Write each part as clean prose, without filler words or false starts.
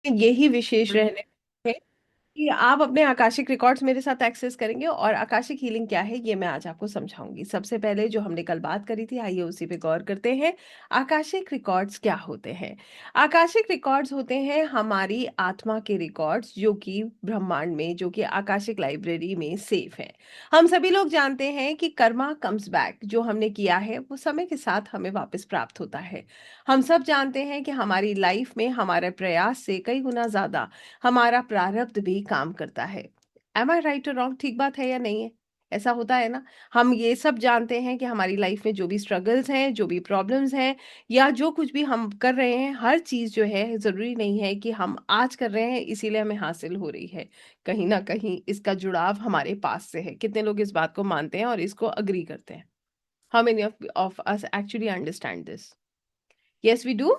यही विशेष रहने है कि आप अपने आकाशिक रिकॉर्ड्स मेरे साथ एक्सेस करेंगे, और आकाशिक हीलिंग क्या है ये मैं आज आपको समझाऊंगी। सबसे पहले जो हमने कल बात करी थी, आइए उसी पे गौर करते हैं। आकाशिक रिकॉर्ड्स क्या होते हैं? आकाशिक रिकॉर्ड्स होते हैं हमारी आत्मा के रिकॉर्ड्स, जो कि ब्रह्मांड में, जो कि आकाशिक लाइब्रेरी में सेफ है। हम सभी लोग जानते हैं कि कर्मा कम्स बैक, जो हमने किया है वो समय के साथ हमें वापस प्राप्त होता है। हम सब जानते हैं कि हमारी लाइफ में हमारे प्रयास से कई गुना ज्यादा हमारा प्रारब्ध भी काम करता है। एम आई राइट और रॉन्ग? ठीक बात है या नहीं है? ऐसा होता है ना। हम ये सब जानते हैं कि हमारी लाइफ में जो भी स्ट्रगल्स हैं, जो भी प्रॉब्लम्स हैं, या जो कुछ भी हम कर रहे हैं, हर चीज जो है, जरूरी नहीं है कि हम आज कर रहे हैं इसीलिए हमें हासिल हो रही है। कहीं ना कहीं इसका जुड़ाव हमारे पास से है। कितने लोग इस बात को मानते हैं और इसको अग्री करते हैं? How many of us actually understand this? Yes we do.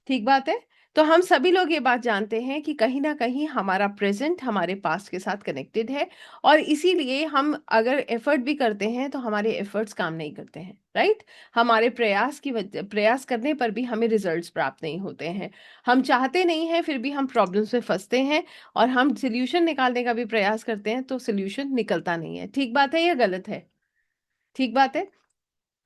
ठीक बात है। तो हम सभी लोग ये बात जानते हैं कि कहीं ना कहीं हमारा प्रेजेंट हमारे पास्ट के साथ कनेक्टेड है, और इसीलिए हम अगर एफर्ट भी करते हैं तो हमारे एफर्ट्स काम नहीं करते हैं, राइट। हमारे प्रयास की वजह, प्रयास करने पर भी हमें रिजल्ट्स प्राप्त नहीं होते हैं। हम चाहते नहीं हैं फिर भी हम प्रॉब्लम्स में फंसते हैं, और हम सोल्यूशन निकालने का भी प्रयास करते हैं तो सोल्यूशन निकलता नहीं है। ठीक बात है या गलत है? ठीक बात है।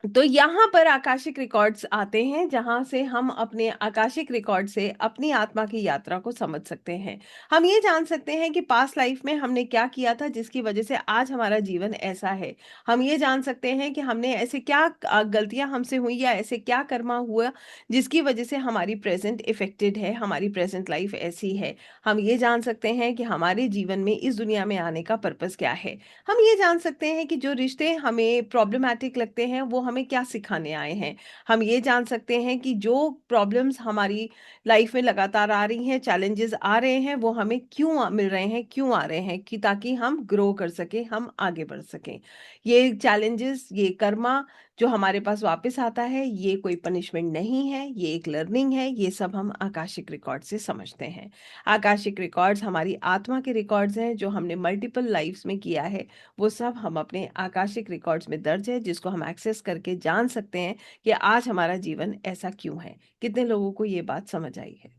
तो यहाँ पर आकाशिक रिकॉर्ड्स आते हैं, जहां से हम अपने आकाशिक रिकॉर्ड से अपनी आत्मा की यात्रा को समझ सकते हैं। हम ये जान सकते हैं कि पास्ट लाइफ में हमने क्या किया था जिसकी वजह से आज हमारा जीवन ऐसा है। हम ये जान सकते हैं कि हमने ऐसे क्या गलतियां हमसे हुई, या ऐसे क्या कर्मा हुआ जिसकी वजह से हमारी प्रेजेंट इफेक्टेड है, हमारी प्रेजेंट लाइफ ऐसी है। हम ये जान सकते हैं कि हमारे जीवन में इस दुनिया में आने का पर्पस क्या है। हम ये जान सकते हैं कि जो रिश्ते हमें प्रॉब्लमैटिक लगते हैं वो हमें क्या सिखाने आए हैं। हम ये जान सकते हैं कि जो प्रॉब्लम्स हमारी लाइफ में लगातार आ रही हैं, चैलेंजेस आ रहे हैं, वो हमें क्यों मिल रहे हैं, क्यों आ रहे हैं, कि ताकि हम ग्रो कर सकें, हम आगे बढ़ सकें। ये चैलेंजेस, ये कर्मा जो हमारे पास वापस आता है, ये कोई पनिशमेंट नहीं है, ये एक लर्निंग है। ये सब हम आकाशिक रिकॉर्ड से समझते हैं। आकाशिक रिकॉर्ड्स हमारी आत्मा के रिकॉर्ड्स हैं जो हमने मल्टीपल लाइफ्स में किया है। वो सब हम अपने आकाशिक रिकॉर्ड्स में दर्ज है, जिसको हम एक्सेस करके जान सकते हैं कि आज हमारा जीवन ऐसा क्यों है। कितने लोगों को ये बात समझ आई है?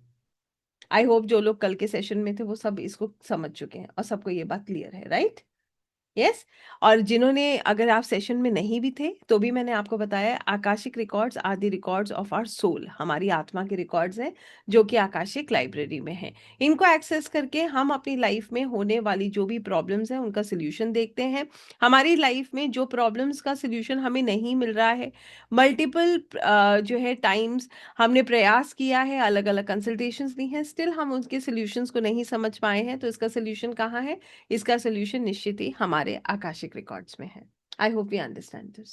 आई होप जो लोग कल के सेशन में थे वो सब इसको समझ चुके हैं और सबको ये बात क्लियर है, राइट? यस। और जिन्होंने, अगर आप सेशन में नहीं भी थे तो भी मैंने आपको बताया, Akashic records are the records of our soul, हमारी आत्मा के रिकॉर्ड्स हैं जो कि आकाशिक लाइब्रेरी में हैं। इनको एक्सेस करके हम अपनी लाइफ में होने वाली जो भी प्रॉब्लम्स हैं उनका सोल्यूशन देखते हैं। हमारी लाइफ में जो प्रॉब्लम्स का सोल्यूशन हमें नहीं मिल रहा है, मल्टीपल जो है टाइम्स हमने प्रयास किया है, अलग अलग कंसल्टेशंस ली हैं, स्टिल हम उसके सोल्यूशंस को नहीं समझ पाए हैं, तो इसका सोल्यूशन कहाँ है? इसका सोल्यूशन निश्चित ही हमारे आकाशिक रिकॉर्ड्स में है। I hope you understand this,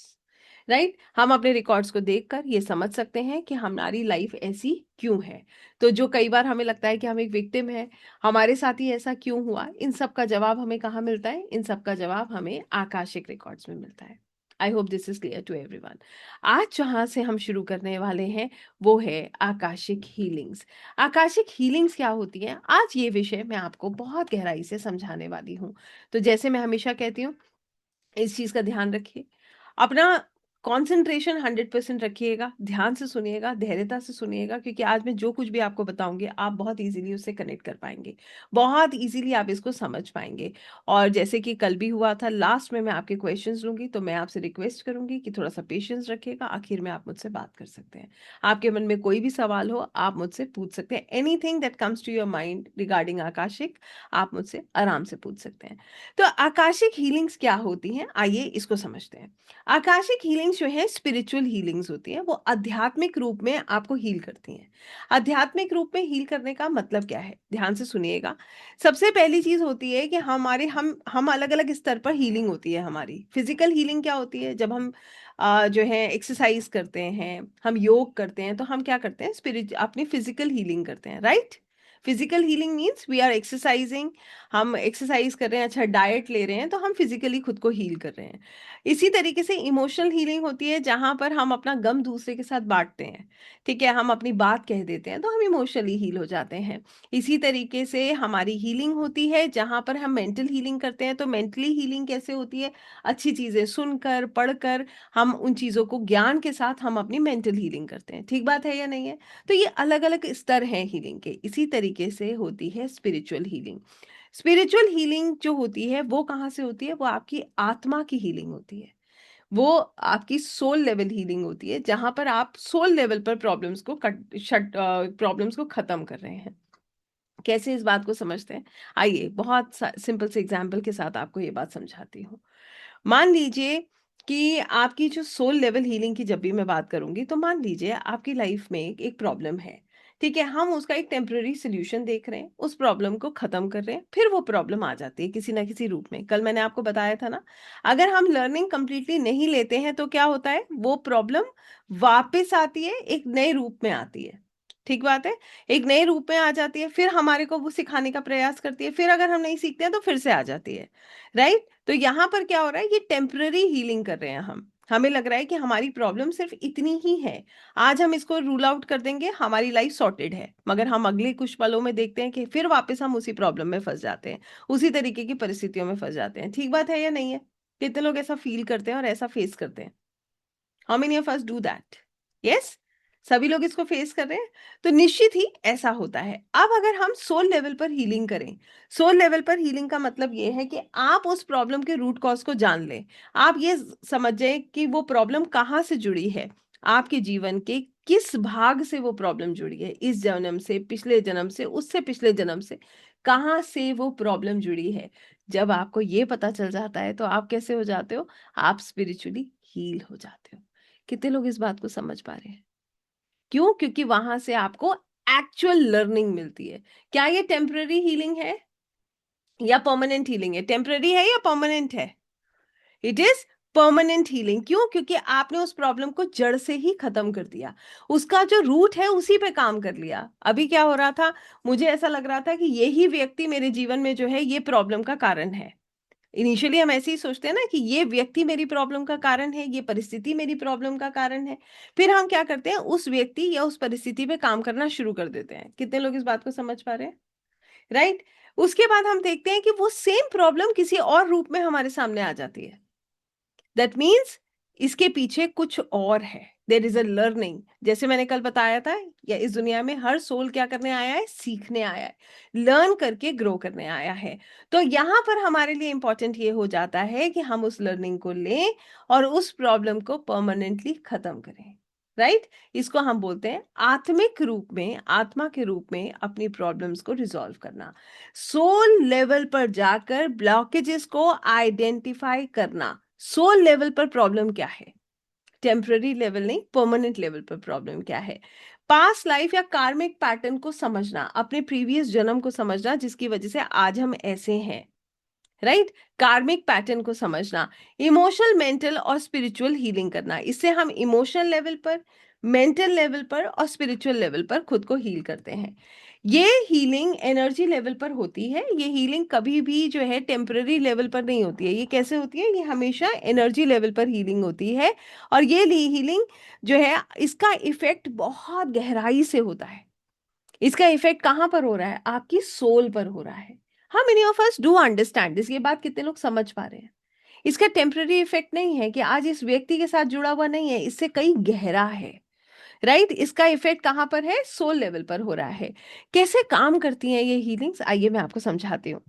right. हम अपने रिकॉर्ड्स को देखकर ये समझ सकते हैं कि हमारी लाइफ ऐसी क्यों है। तो जो कई बार हमें लगता है कि हम एक विक्टिम है, हमारे साथ ही ऐसा क्यों हुआ, इन सब का जवाब हमें कहाँ मिलता है? इन सब का जवाब हमें आकाशिक रिकॉर्ड्स में मिलता है। I hope this is clear to everyone. आज जहां से हम शुरू करने वाले हैं वो है आकाशिक हीलिंग्स। आकाशिक हीलिंग्स क्या होती हैं, आज ये विषय मैं आपको बहुत गहराई से समझाने वाली हूँ। तो जैसे मैं हमेशा कहती हूँ, इस चीज का ध्यान रखिए। अपना कंसंट्रेशन 100% रखिएगा, ध्यान से सुनिएगा, धैर्यता से सुनिएगा, क्योंकि आज मैं जो कुछ भी आपको बताऊंगी आप बहुत इजीली उससे कनेक्ट कर पाएंगे, बहुत इजीली आप इसको समझ पाएंगे। और जैसे कि कल भी हुआ था, लास्ट में मैं आपके क्वेश्चंस लूंगी, तो मैं आपसे रिक्वेस्ट करूंगी कि थोड़ा सा पेशेंस रखिएगा, आखिर में आप मुझसे बात कर सकते हैं। आपके मन में कोई भी सवाल हो आप मुझसे पूछ सकते हैं। Anything that comes to your mind regarding Akashic, आप मुझसे आराम से पूछ सकते हैं। तो आकाशिक हीलिंग्स क्या होती हैं, आइए इसको समझते हैं। आकाशिक हीलिंग्स जो है स्पिरिचुअल हीलिंग्स होती हैं, वो आध्यात्मिक रूप में आपको हील करती हैं। आध्यात्मिक रूप में हील करने का मतलब क्या है, ध्यान से सुनिएगा। सबसे पहली चीज होती है कि हमारे हम अलग अलग स्तर पर हीलिंग होती है। हमारी फिजिकल हीलिंग क्या होती है? जब हम जो है एक्सरसाइज करते हैं, हम योग करते हैं, तो हम क्या करते हैं? स्पिरिट अपनी फिजिकल हीलिंग करते हैं, right. Physical healing means we are exercising, हम एक्सरसाइज कर रहे हैं, अच्छा डाइट ले रहे हैं, तो हम फिजिकली खुद को हील कर रहे हैं। इसी तरीके से इमोशनल हीलिंग होती है, जहां पर हम अपना गम दूसरे के साथ बांटते हैं, ठीक है, हम अपनी बात कह देते हैं, तो हम इमोशनली हील हो जाते हैं। इसी तरीके से हमारी हीलिंग होती है जहां पर हम मेंटल हीलिंग करते हैं। तो मेंटली हीलिंग कैसे होती है? अच्छी चीजें सुनकर, पढ़कर, हम उन चीजों को ज्ञान के साथ हम अपनी मेंटल हीलिंग करते हैं। ठीक बात है या नहीं है? तो ये अलग अलग स्तर हैं हीलिंग के। इसी तरीके तरीके से होती है स्पिरिचुअल हीलिंग। स्पिरिचुअल हीलिंग जो होती है वो कहाँ से होती है? वो आपकी आत्मा की हीलिंग होती है। वो आपकी सोल लेवल हीलिंग होती है, जहाँ पर आप सोल लेवल पर प्रॉब्लम्स को खत्म कर रहे हैं। कैसे इस बात को समझते हैं? आइए बहुत सिंपल से एग्जाम्पल के साथ आपको ये बात समझाती हूँ। मान लीजिए कि आपकी जो सोल लेवल हीलिंग की जब भी मैं बात करूंगी, तो मान लीजिए आपकी लाइफ में एक प्रॉब्लम है। ठीक है, हम उसका एक टेम्पररी सोल्यूशन देख रहे हैं, उस प्रॉब्लम को खत्म कर रहे हैं, फिर वो प्रॉब्लम आ जाती है किसी ना किसी रूप में। कल मैंने आपको बताया था ना, अगर हम लर्निंग कंप्लीटली नहीं लेते हैं तो क्या होता है, वो प्रॉब्लम वापस आती है, एक नए रूप में आती है। ठीक बात है, एक नए रूप में आ जाती है, फिर हमारे को वो सिखाने का प्रयास करती है, फिर अगर हम नहीं सीखते हैं तो फिर से आ जाती है। राइट? तो यहाँ पर क्या हो रहा है, ये टेम्पररी हीलिंग कर रहे हैं हम। हमें लग रहा है कि हमारी प्रॉब्लम सिर्फ इतनी ही है, आज हम इसको रूल आउट कर देंगे, हमारी लाइफ सॉर्टेड है। मगर हम अगले कुछ पलों में देखते हैं कि फिर वापस हम उसी प्रॉब्लम में फंस जाते हैं, उसी तरीके की परिस्थितियों में फंस जाते हैं। ठीक बात है या नहीं है? कितने लोग ऐसा फील करते हैं और ऐसा फेस करते हैं? How many of us do that? Yes, सभी लोग इसको फेस कर रहे हैं। तो निश्चित ही ऐसा होता है। अब अगर हम सोल लेवल पर हीलिंग करें, सोल लेवल पर हीलिंग का मतलब ये है कि आप उस प्रॉब्लम के रूट कॉज को जान लें। आप ये समझ जाएं कि वो प्रॉब्लम कहाँ से जुड़ी है, आपके जीवन के किस भाग से वो प्रॉब्लम जुड़ी है, इस जन्म से, पिछले जन्म से, उससे पिछले जन्म से, कहाँ से वो प्रॉब्लम जुड़ी है। जब आपको ये पता चल जाता है तो आप कैसे हो जाते हो? आप स्पिरिचुअली हील हो जाते हो। कितने लोग इस बात को समझ पा रहे हैं? क्यों? क्योंकि वहां से आपको एक्चुअल लर्निंग मिलती है। क्या ये टेम्पररी हीलिंग है या परमानेंट हीलिंग है? टेम्पररी है या परमानेंट है? It is permanent healing. क्यों? क्योंकि आपने उस प्रॉब्लम को जड़ से ही खत्म कर दिया, उसका जो रूट है उसी पे काम कर लिया। अभी क्या हो रहा था, मुझे ऐसा लग रहा था कि यही व्यक्ति मेरे जीवन में जो है ये प्रॉब्लम का कारण है। इनिशियली हम ऐसे ही सोचते हैं ना कि ये व्यक्ति मेरी प्रॉब्लम का कारण है, ये परिस्थिति मेरी प्रॉब्लम का कारण है। फिर हम क्या करते हैं, उस व्यक्ति या उस परिस्थिति पे काम करना शुरू कर देते हैं। कितने लोग इस बात को समझ पा रहे हैं? राइट? उसके बाद हम देखते हैं कि वो सेम प्रॉब्लम किसी और रूप में हमारे सामने आ जाती है। दैट मीन्स इसके पीछे कुछ और है। There is a learning. जैसे मैंने कल बताया था, या इस दुनिया में हर सोल क्या करने आया है? सीखने आया है, लर्न करके ग्रो करने आया है। तो यहाँ पर हमारे लिए इंपॉर्टेंट ये हो जाता है कि हम उस लर्निंग को लें और उस प्रॉब्लम को परमानेंटली खत्म करें। राइट? इसको हम बोलते हैं आत्मिक रूप में, आत्मा के रूप में अपनी प्रॉब्लम्स को रिजॉल्व करना। सोल लेवल पर जाकर ब्लॉकेजेस को आइडेंटिफाई करना। सोल लेवल पर प्रॉब्लम क्या है, टेम्पररी लेवल नहीं, परमानेंट लेवल पर प्रॉब्लम क्या है। पास्ट लाइफ या कार्मिक पैटर्न को समझना, अपने प्रीवियस जन्म को समझना जिसकी वजह से आज हम ऐसे हैं। राइट? कार्मिक पैटर्न को समझना, इमोशनल, मेंटल और स्पिरिचुअल हीलिंग करना। इससे हम इमोशनल लेवल पर, मेंटल लेवल पर और स्पिरिचुअल लेवल पर खुद को हील करते हैं। ये हीलिंग एनर्जी लेवल पर होती है। ये हीलिंग कभी भी जो है टेम्पररी लेवल पर नहीं होती है। ये कैसे होती है? ये हमेशा एनर्जी लेवल पर हीलिंग होती है। और ये हीलिंग जो है, इसका इफेक्ट बहुत गहराई से होता है। इसका इफेक्ट कहाँ पर हो रहा है? आपकी सोल पर हो रहा है। हाँ, many of us do understand this. ये बात कितने लोग समझ पा रहे हैं? इसका टेम्पररी इफेक्ट नहीं है कि आज इस व्यक्ति के साथ जुड़ा हुआ नहीं है, इससे कहीं गहरा है। राइट? इसका इफेक्ट कहाँ पर है? सोल लेवल पर हो रहा है। कैसे काम करती हैं ये हीलिंग्स? आइए मैं आपको समझाती हूँ।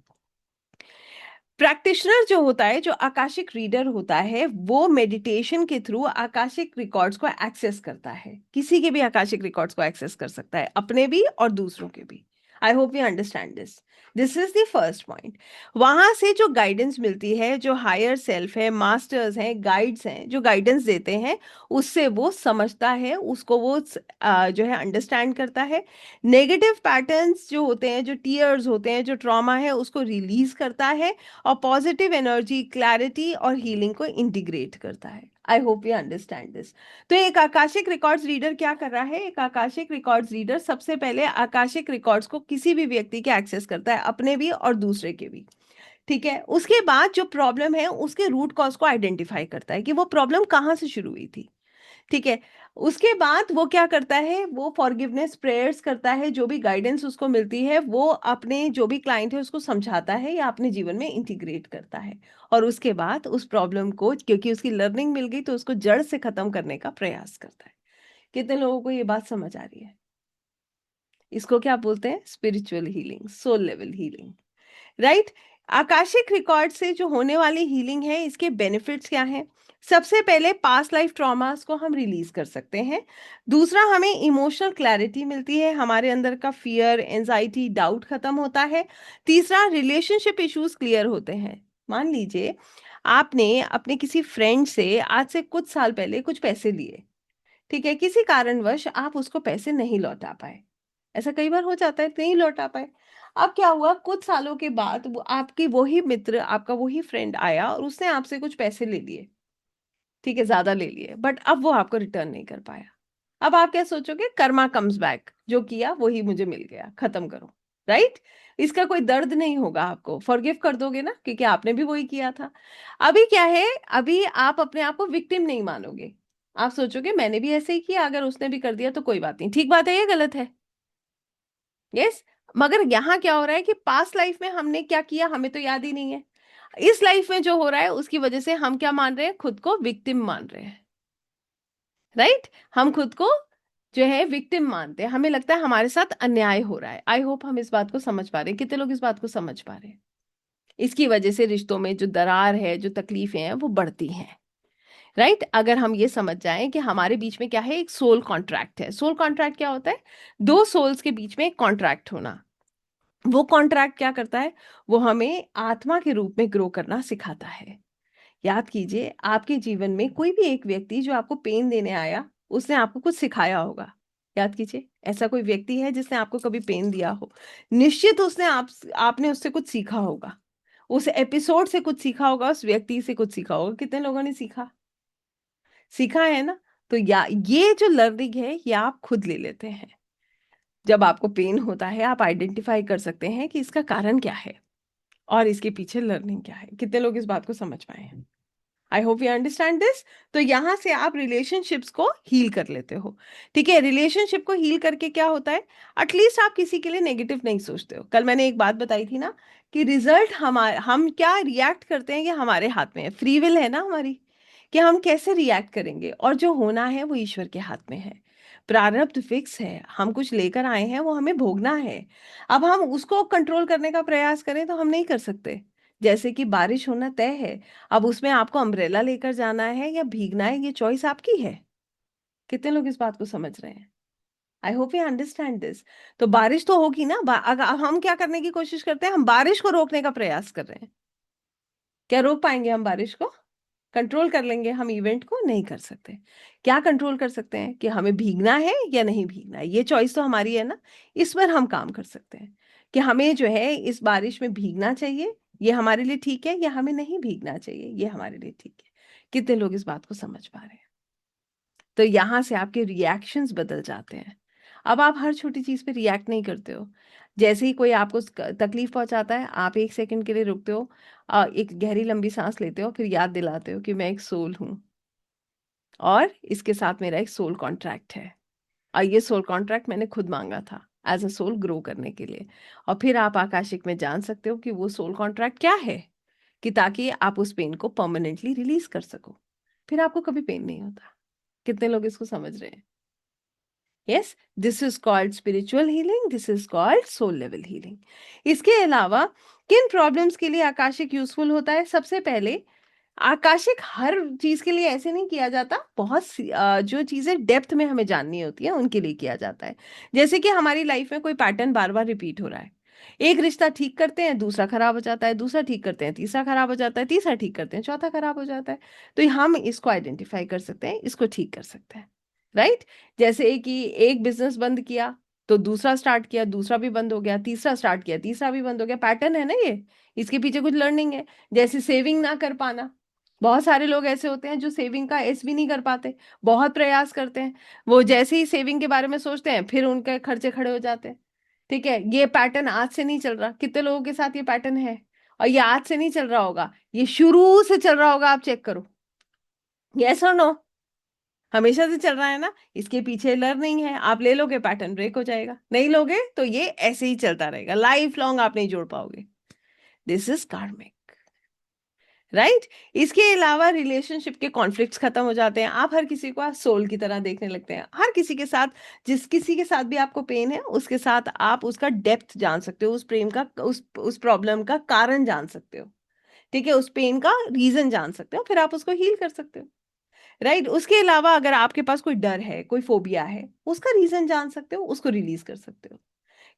प्रैक्टिशनर जो होता है, जो आकाशिक रीडर होता है, वो मेडिटेशन के थ्रू आकाशिक रिकॉर्ड्स को एक्सेस करता है। किसी के भी आकाशिक रिकॉर्ड्स को एक्सेस कर सकता है, अपने भी और दूसरों के भी। I hope you understand this. This is the first point. वहां से जो गाइडेंस मिलती है, जो हायर सेल्फ है, मास्टर्स हैं, गाइड्स हैं, जो गाइडेंस देते हैं, उससे वो समझता है, उसको वो जो है अंडरस्टैंड करता है। नेगेटिव पैटर्न्स जो होते हैं, जो टीयर्स होते हैं, जो ट्रॉमा है, उसको रिलीज करता है और पॉजिटिव एनर्जी, क्लैरिटी और हीलिंग को इंटीग्रेट करता है। I hope you understand this. तो एक आकाशिक रिकॉर्ड्स रीडर क्या कर रहा है? एक आकाशिक रिकॉर्ड्स रीडर सबसे पहले आकाशिक रिकॉर्ड्स को किसी भी व्यक्ति के एक्सेस करता है, अपने भी और दूसरे के भी। ठीक है, उसके बाद जो प्रॉब्लम है उसके रूट कॉज को आइडेंटिफाई करता है कि वो प्रॉब्लम कहाँ से शुरू हुई थी। ठीक है, उसके बाद वो क्या करता है? वो फॉरगिवनेस प्रेयर्स करता है। जो भी गाइडेंस उसको मिलती है वो अपने जो भी क्लाइंट है उसको समझाता है या अपने जीवन में इंटीग्रेट करता है। और उसके बाद उस प्रॉब्लम को, क्योंकि उसकी लर्निंग मिल गई, तो उसको जड़ से खत्म करने का प्रयास करता है। कितने लोगों को ये बात समझ आ रही है? इसको क्या बोलते हैं? Spiritual healing, soul level healing, right. Akashic record से जो होने वाली हीलिंग है, इसके बेनिफिट्स क्या हैं? सबसे पहले पास्ट लाइफ ट्रॉमास को हम रिलीज कर सकते हैं। दूसरा, हमें इमोशनल क्लैरिटी मिलती है, हमारे अंदर का फियर, एंजाइटी, डाउट खत्म होता है। तीसरा, रिलेशनशिप इश्यूज क्लियर होते हैं। मान लीजिए आपने अपने किसी फ्रेंड से आज से कुछ साल पहले कुछ पैसे लिए, ठीक है, किसी कारणवश आप उसको पैसे नहीं लौटा पाए। ऐसा कई बार हो जाता है, नहीं लौटा पाए। अब क्या हुआ, कुछ सालों के बाद वो आपकी वही मित्र, आपका वही फ्रेंड आया और उसने आपसे कुछ पैसे ले लिए, ठीक है, ज्यादा ले लिए, बट अब वो आपको रिटर्न नहीं कर पाया। अब आप क्या सोचोगे? कर्मा कम्स बैक, जो किया वही मुझे मिल गया, खत्म करो, राइट। इसका कोई दर्द नहीं होगा, आपको फॉरगिव कर दोगे ना, क्योंकि आपने भी वही किया था। अभी क्या है, अभी आप अपने आप को विक्टिम नहीं मानोगे। आप सोचोगे मैंने भी ऐसे ही किया, अगर उसने भी कर दिया तो कोई बात नहीं। ठीक बात है, ये गलत है? यस। मगर यहाँ क्या हो रहा है कि पास्ट लाइफ में हमने क्या किया हमें तो याद ही नहीं है। इस लाइफ में जो हो रहा है उसकी वजह से हम क्या मान रहे हैं? खुद को विक्टिम मान रहे हैं, राइट। हम खुद को जो है विक्टिम मानते हैं, हमें लगता है हमारे साथ अन्याय हो रहा है। आई होप हम इस बात को समझ पा रहे हैं। कितने लोग इस बात को समझ पा रहे हैं? इसकी वजह से रिश्तों में जो दरार है, जो तकलीफें हैं, वो बढ़ती हैं, राइट। अगर हम ये समझ जाएं कि हमारे बीच में क्या है, एक सोल कॉन्ट्रैक्ट है। सोल कॉन्ट्रैक्ट क्या होता है? दो सोल्स के बीच में एक कॉन्ट्रैक्ट होना। वो कॉन्ट्रैक्ट क्या करता है? वो हमें आत्मा के रूप में ग्रो करना सिखाता है। याद कीजिए, आपके जीवन में कोई भी एक व्यक्ति जो आपको पेन देने आया, उसने आपको कुछ सिखाया होगा। याद कीजिए, ऐसा कोई व्यक्ति है जिसने आपको कभी पेन दिया हो? निश्चित उसने आपने उससे कुछ सीखा होगा, उस एपिसोड से कुछ सीखा होगा, उस व्यक्ति से कुछ सीखा होगा। कितने लोगों ने सीखा? सीखा है ना? तो या ये जो लर्निंग है, ये आप खुद ले लेते हैं। जब आपको पेन होता है, आप आइडेंटिफाई कर सकते हैं कि इसका कारण क्या है और इसके पीछे लर्निंग क्या है। कितने लोग इस बात को समझ पाए हैं? I hope you understand this. तो यहां से आप रिलेशनशिप्स को हील कर लेते हो, ठीक है। रिलेशनशिप को हील करके क्या होता है? एटलीस्ट आप किसी के लिए नेगेटिव नहीं सोचते हो। कल मैंने एक बात बताई थी ना, कि रिजल्ट हम क्या रिएक्ट करते हैं ये हमारे हाथ में है। फ्री विल है ना हमारी, कि हम कैसे रिएक्ट करेंगे, और जो होना है वो ईश्वर के हाथ में है। प्रारब्ध फिक्स है, हम कुछ लेकर आए हैं, वो हमें भोगना है। अब हम उसको कंट्रोल करने का प्रयास करें तो हम नहीं कर सकते। जैसे कि बारिश होना तय है, अब उसमें आपको अम्ब्रेला लेकर जाना है या भीगना है, ये चॉइस आपकी है। कितने लोग इस बात को समझ रहे हैं? I hope you understand this. तो बारिश तो होगी ना। अगर हम क्या करने की कोशिश करते हैं, हम बारिश को रोकने का प्रयास कर रहे हैं। क्या रोक पाएंगे हम बारिश को? कंट्रोल कर लेंगे हम इवेंट को? नहीं कर सकते। क्या कंट्रोल कर सकते हैं कि हमें भीगना है या नहीं भीगना है? ये चॉइस तो हमारी है ना। इस पर हम काम कर सकते हैं कि हमें जो है इस बारिश में भीगना चाहिए, ये हमारे लिए ठीक है, या हमें नहीं भीगना चाहिए, ये हमारे लिए ठीक है। कितने लोग इस बात को समझ पा रहे हैं? तो यहां से आपके रिएक्शंस बदल जाते हैं। अब आप हर छोटी चीज पे रिएक्ट नहीं करते हो। जैसे ही कोई आपको तकलीफ पहुंचाता है, आप एक सेकंड के लिए रुकते हो, एक गहरी लंबी सांस लेते हो, फिर याद दिलाते हो कि मैं एक सोल हूं और इसके साथ मेरा एक सोल कॉन्ट्रैक्ट है, और ये सोल कॉन्ट्रैक्ट मैंने खुद मांगा था एज अ सोल ग्रो करने के लिए। और फिर आप आकाशिक में जान सकते हो कि वो सोल कॉन्ट्रैक्ट क्या है, कि ताकि आप उस पेन को परमानेंटली रिलीज कर सको। फिर आपको कभी पेन नहीं होता। कितने लोग इसको समझ रहे हैं? Yes, this is called spiritual healing, this is called soul level healing. इसके अलावा किन प्रॉब्लम्स के लिए आकाशिक यूजफुल होता है? सबसे पहले, आकाशिक हर चीज के लिए ऐसे नहीं किया जाता, जो चीजें डेप्थ में हमें जाननी होती है उनके लिए किया जाता है। जैसे कि हमारी लाइफ में कोई पैटर्न बार बार रिपीट हो रहा है। एक रिश्ता ठीक करते हैं, दूसरा खराब हो जाता है, दूसरा ठीक करते हैं, तीसरा खराब हो जाता है, तीसरा ठीक करते हैं, चौथा खराब हो जाता है। तो हम इसको आइडेंटिफाई कर सकते हैं, इसको ठीक कर सकते हैं, राइट। जैसे कि एक बिजनेस बंद किया तो दूसरा स्टार्ट किया, दूसरा भी बंद हो गया, तीसरा स्टार्ट किया, तीसरा भी बंद हो गया। पैटर्न है ना ये, इसके पीछे कुछ लर्निंग है। जैसे सेविंग ना कर पाना, बहुत सारे लोग ऐसे होते हैं जो सेविंग का एस भी नहीं कर पाते, बहुत प्रयास करते हैं, वो जैसे ही सेविंग के बारे में सोचते हैं फिर उनके खर्चे खड़े हो जाते हैं। ठीक है, ये पैटर्न आज से नहीं चल रहा। कितने लोगों के साथ ये पैटर्न है? और ये आज से नहीं चल रहा होगा, ये शुरू से चल रहा होगा, आप चेक करो। यस और नो? हमेशा से चल रहा है ना। इसके पीछे लर्निंग है, आप ले लोगे पैटर्न ब्रेक हो जाएगा, नहीं लोगे तो ये ऐसे ही चलता रहेगा, लाइफ लॉन्ग आप नहीं जोड़ पाओगे। दिस इज कार्मिक, राइट। इसके अलावा रिलेशनशिप के कॉन्फ्लिक्ट्स खत्म हो जाते हैं, आप हर किसी को आप सोल की तरह देखने लगते हैं, हर किसी के साथ, जिस किसी के साथ भी आपको पेन है उसके साथ आप उसका डेप्थ जान सकते हो, उस प्रेम का, उस प्रॉब्लम का कारण जान सकते हो। ठीक है, उस पेन का रीजन जान सकते हो, फिर आप उसको हील कर सकते हो। राइट। उसके अलावा अगर आपके पास कोई डर है, कोई फोबिया है, उसका रीजन जान सकते हो, उसको रिलीज कर सकते हो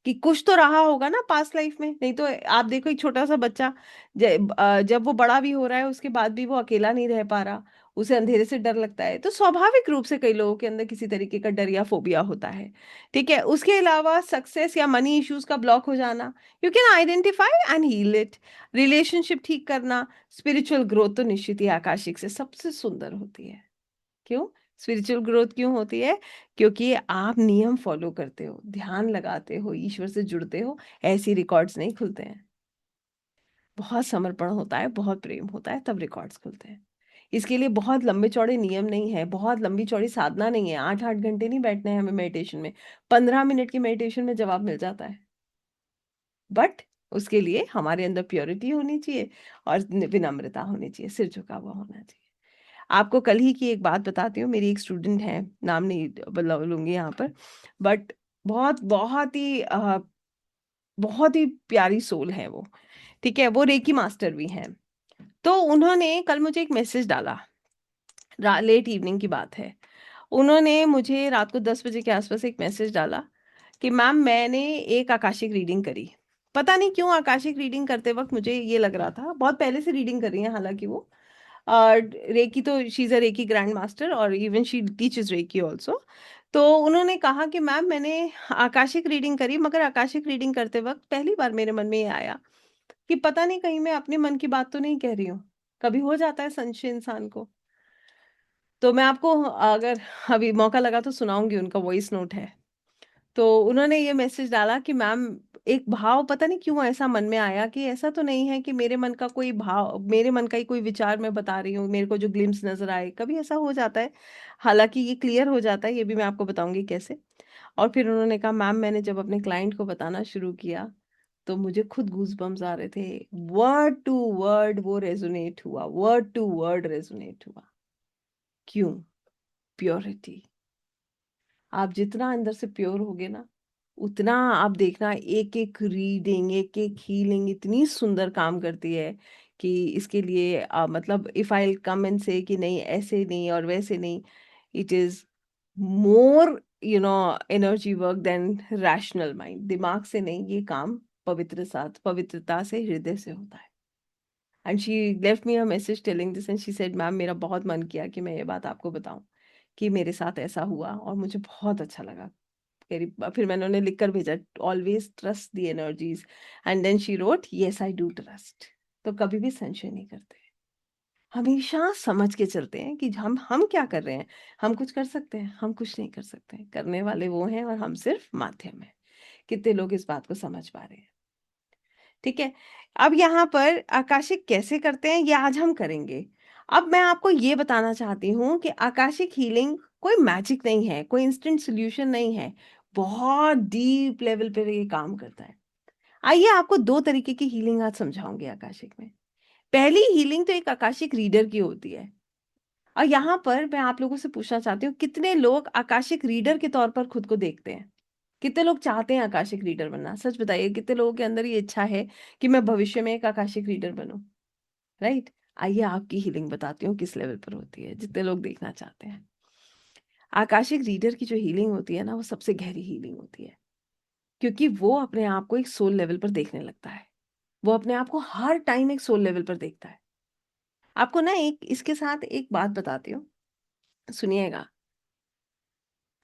कि कुछ तो रहा होगा ना पास्ट लाइफ में। नहीं तो आप देखो एक छोटा सा बच्चा जब वो बड़ा भी हो रहा है उसके बाद भी वो अकेला नहीं रह पा रहा, उसे अंधेरे से डर लगता है, तो स्वाभाविक रूप से कई लोगों के अंदर किसी तरीके का डर या फोबिया होता है। ठीक है, उसके अलावा सक्सेस या मनी इश्यूज का ब्लॉक हो जाना, you can identify and heal it. Relationship ठीक करना, स्पिरिचुअल ग्रोथ तो निश्चित ही आकाशिक से सबसे सुंदर होती है। क्यों? स्पिरिचुअल ग्रोथ क्यों होती है? क्योंकि आप नियम फॉलो करते हो, ध्यान लगाते हो, ईश्वर से जुड़ते हो, ऐसी रिकॉर्ड्स नहीं खुलते हैं। बहुत समर्पण होता है, बहुत प्रेम होता है, तब रिकॉर्ड्स खुलते हैं। इसके लिए बहुत लंबे चौड़े नियम नहीं है, बहुत लंबी चौड़ी साधना नहीं है, 8-8 घंटे नहीं बैठना है हमें मेडिटेशन में। 15 मिनट की मेडिटेशन में जवाब मिल जाता है। बट उसके लिए हमारे अंदर प्योरिटी होनी चाहिए और विनम्रता होनी चाहिए, सिर झुका हुआ होना चाहिए। आपको कल ही की एक बात बताती हूँ, मेरी एक स्टूडेंट है, नाम नहीं बदला लूंगी यहाँ पर, बट बहुत बहुत ही प्यारी सोल है वो। ठीक है, वो रेकी मास्टर भी हैं। तो उन्होंने कल मुझे एक मैसेज डाला, लेट इवनिंग की बात है। उन्होंने मुझे रात को 10 बजे के आसपास एक मैसेज डाला कि मैम मैंने एक आकाशिक रीडिंग करी। पता नहीं क्यों आकाशिक रीडिंग करते वक्त मुझे ये लग रहा था, बहुत पहले से रीडिंग कर रही है हालांकि वो, रेकी तो she is a reiki grand master और even she teaches reiki also. तो उन्होंने कहा कि मैम मैंने आकाशिक रीडिंग करी, मगर आकाशिक रीडिंग करते वक्त पहली बार मेरे मन में ये आया कि पता नहीं कहीं मैं अपने मन की बात तो नहीं कह रही हूँ। कभी हो जाता है संशय इंसान को। तो मैं आपको अगर अभी मौका लगा तो सुनाऊंगी, उनका वॉइस नोट है। तो उन्होंने ये मैसेज डाला कि मैम एक भाव पता नहीं क्यों ऐसा मन में आया कि ऐसा तो नहीं है कि मेरे मन का कोई भाव, मेरे मन का ही कोई विचार मैं बता रही हूँ, मेरे को जो ग्लिम्स नजर आए, कभी ऐसा हो जाता है। हालांकि ये क्लियर हो जाता है, ये भी मैं आपको बताऊंगी कैसे। और फिर उन्होंने कहा मैम मैंने जब अपने क्लाइंट को बताना शुरू किया तो मुझे खुद गूज़बम्स आ रहे थे, वर्ड टू वर्ड वो रेजोनेट हुआ, वर्ड टू वर्ड रेजोनेट हुआ। क्यों? प्योरिटी। आप जितना अंदर से प्योर होगे ना, उतना आप देखना एक एक रीडिंग, एक एक हीलिंग इतनी सुंदर काम करती है कि इसके लिए मतलब इफ आई कम एंड से कि नहीं ऐसे नहीं और वैसे नहीं, it is more energy work than rational mind. दिमाग से नहीं, ये काम पवित्रता से, हृदय से होता है। And she left me a message telling this and she said ma'am मेरा बहुत मन किया कि मैं ये बात आपको बताऊं कि मेरे साथ ऐसा हुआ और मुझे बहुत अच्छा लगा। फिर मैंने उन्हें लिख कर भेजा, always trust the energies. And then she wrote yes I do trust. तो कभी भी संशय नहीं करते, हमेशा समझ के चलते हैं कि हम क्या कर रहे हैं। हम कुछ कर सकते हैं? हम कुछ नहीं कर सकते, करने वाले वो हैं और हम सिर्फ माध्यम हैं। कितने लोग इस बात को समझ पा रहे हैं? ठीक है। अब यहाँ पर आकाशिक कैसे करते हैं ये आज हम करेंगे। अब मैं आपको ये बताना चाहती हूँ कि आकाशिक हीलिंग कोई मैजिक नहीं है, कोई इंस्टेंट सॉल्यूशन नहीं है, बहुत डीप लेवल पे ये काम करता है। आइए आपको दो तरीके की हीलिंग आज समझाऊंगी आकाशिक में। पहली हीलिंग तो एक आकाशिक रीडर की होती है। और यहाँ पर मैं आप लोगों से पूछना चाहती हूँ, कितने लोग आकाशिक रीडर के तौर पर खुद को देखते हैं? कितने लोग चाहते हैं आकाशिक रीडर बनना? सच बताइए, कितने लोगों के अंदर ये इच्छा है कि मैं भविष्य में एक आकाशिक रीडर बनूं? राइट। आइए आपकी हीलिंग बताती हूँ किस लेवल पर होती है, जितने लोग देखना चाहते हैं। आकाशिक रीडर की जो हीलिंग होती है ना, वो सबसे गहरी हीलिंग होती है, क्योंकि वो अपने आप को एक सोल लेवल पर देखने लगता है। वो अपने आप को हर टाइम एक सोल लेवल पर देखता है। आपको ना एक इसके साथ एक बात बताती हूँ, सुनिएगा।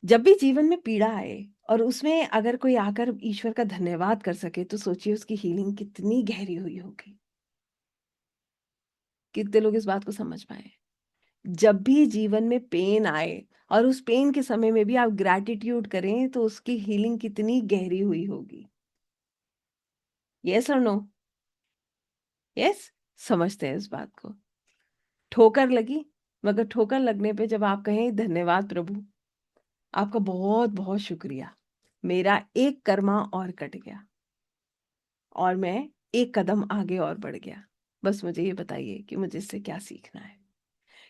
जब भी जीवन में पीड़ा आए और उसमें अगर कोई आकर ईश्वर का धन्यवाद कर सके, तो सोचिए उसकी हीलिंग कितनी गहरी हुई होगी। कितने लोग इस बात को समझ पाए? जब भी जीवन में पेन आए और उस पेन के समय में भी आप ग्रैटिट्यूड करें, तो उसकी हीलिंग कितनी गहरी हुई होगी। यस और नो? यस। समझते हैं इस बात को। ठोकर लगी, मगर ठोकर लगने पे जब आप कहें धन्यवाद प्रभु, आपका बहुत बहुत शुक्रिया, मेरा एक कर्मा और कट गया और मैं एक कदम आगे और बढ़ गया। बस मुझे ये बताइए कि मुझे इससे क्या सीखना है।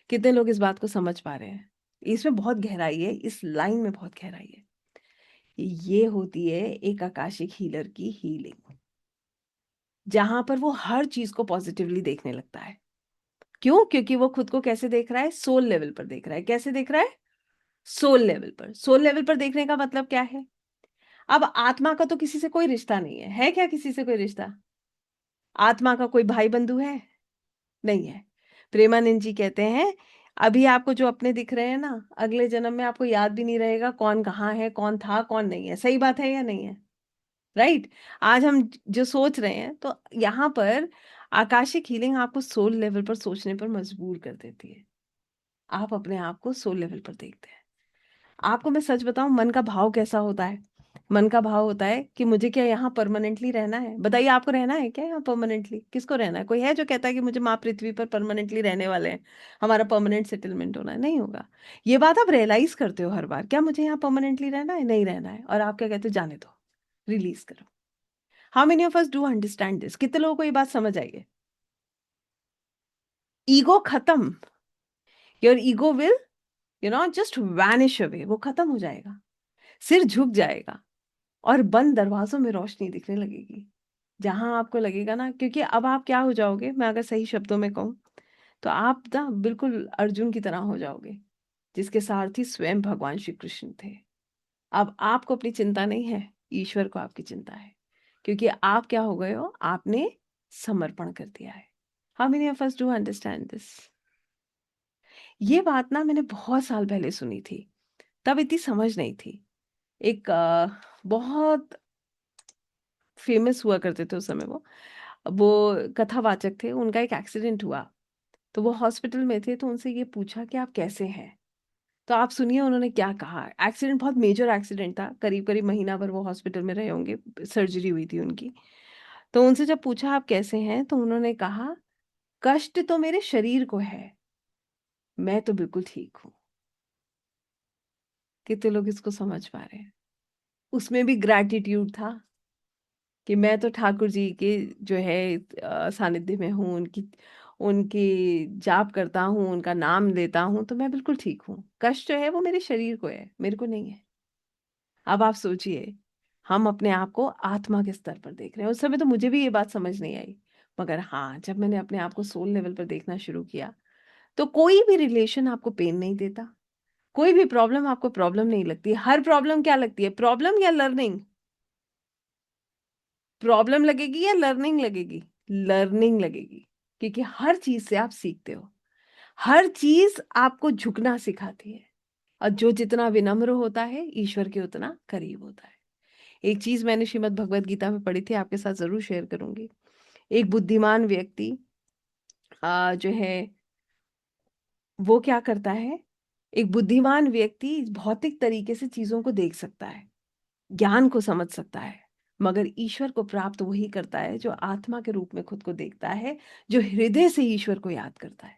कितने लोग इस बात को समझ पा रहे हैं? इसमें बहुत गहराई है, इस लाइन में बहुत गहराई है। ये होती है एक आकाशिक हीलर की हीलिंग, जहां पर वो हर चीज को पॉजिटिवली देखने लगता है। क्यों? क्योंकि वो खुद को कैसे देख रहा है? सोल लेवल पर देख रहा है। कैसे देख रहा है? सोल लेवल पर। सोल लेवल पर देखने का मतलब क्या है? अब आत्मा का तो किसी से कोई रिश्ता नहीं है क्या किसी से कोई रिश्ता? आत्मा का कोई भाई बंधु है? नहीं है। प्रेमानंद जी कहते हैं, अभी आपको जो अपने दिख रहे हैं ना, अगले जन्म में आपको याद भी नहीं रहेगा कौन कहाँ है, कौन था, कौन नहीं है। सही बात है या नहीं है? राइट। आज हम जो सोच रहे हैं, तो यहाँ पर आकाशिक हीलिंग आपको सोल लेवल पर सोचने पर मजबूर कर देती है। आप अपने आप को सोल लेवल पर देखते हैं। आपको मैं सच बताऊं, मन का भाव कैसा होता है? मन का भाव होता है कि मुझे क्या यहाँ परमानेंटली रहना है? बताइए, आपको रहना है क्या यहाँ परमानेंटली? किसको रहना है? कोई है जो कहता है कि मुझे माँ पृथ्वी पर परमानेंटली रहने वाले हैं, हमारा परमानेंट सेटलमेंट होना है? नहीं होगा। ये बात आप रियलाइज करते हो हर बार, क्या मुझे यहाँ परमानेंटली रहना है? नहीं रहना है। और आप क्या कहते हो? जाने दो, रिलीज करो। How many of us do understand this? कितने लोगों को ये बात समझ आई है? ईगो खत्म। Your ego will just vanish away. वो खत्म हो जाएगा, सिर झुक जाएगा, और बंद दरवाजों में रोशनी दिखने लगेगी। जहां आपको लगेगा ना, क्योंकि अब आप क्या हो जाओगे, मैं अगर सही शब्दों में कहूं, तो आप ना बिल्कुल अर्जुन की तरह हो जाओगे, जिसके सारथी स्वयं भगवान श्री कृष्ण थे। अब आपको अपनी चिंता नहीं है, ईश्वर को आपकी चिंता है, क्योंकि आप क्या हो गए हो? आपने समर्पण कर दिया है। How many of us do understand this? ये बात ना मैंने बहुत साल पहले सुनी थी, तब इतनी समझ नहीं थी। एक बहुत फेमस हुआ करते थे उस समय, वो कथावाचक थे। उनका एक एक्सीडेंट हुआ, तो वो हॉस्पिटल में थे, तो उनसे ये पूछा कि आप कैसे हैं? तो आप सुनिए उन्होंने क्या कहा। एक्सीडेंट बहुत मेजर एक्सीडेंट था, करीब करीब महीना भर वो हॉस्पिटल में रहे होंगे, सर्जरी हुई थी उनकी। तो उनसे जब पूछा आप कैसे हैं, तो उन्होंने कहा, कष्ट तो मेरे शरीर को है, मैं तो बिल्कुल ठीक हूँ। कितने लोग इसको समझ पा रहे हैं? उसमें भी ग्रैटिट्यूड था कि मैं तो ठाकुर जी के जो है सानिध्य में हूँ, उनकी उनकी जाप करता हूँ, उनका नाम लेता हूँ, तो मैं बिल्कुल ठीक हूँ। कष्ट जो है वो मेरे शरीर को है, मेरे को नहीं है। अब आप सोचिए, हम अपने आप को आत्मा के स्तर पर देख रहे हैं। उस समय तो मुझे भी ये बात समझ नहीं आई, मगर हाँ, जब मैंने अपने आप को सोल लेवल पर देखना शुरू किया, तो कोई भी रिलेशन आपको पेन नहीं देता, कोई भी प्रॉब्लम आपको प्रॉब्लम नहीं लगती। हर प्रॉब्लम क्या लगती है? प्रॉब्लम या लर्निंग? प्रॉब्लम लगेगी या लर्निंग लगेगी? लर्निंग लगेगी, क्योंकि हर चीज से आप सीखते हो। हर चीज आपको झुकना सिखाती है, और जो जितना विनम्र होता है, ईश्वर के उतना करीब होता है। एक चीज मैंने श्रीमद् भगवत गीता में पढ़ी थी, आपके साथ जरूर शेयर करूंगी। एक बुद्धिमान व्यक्ति जो है वो क्या करता है? एक बुद्धिमान व्यक्ति भौतिक तरीके से चीजों को देख सकता है, ज्ञान को समझ सकता है, मगर ईश्वर को प्राप्त वही करता है जो आत्मा के रूप में खुद को देखता है, जो हृदय से ईश्वर को याद करता है,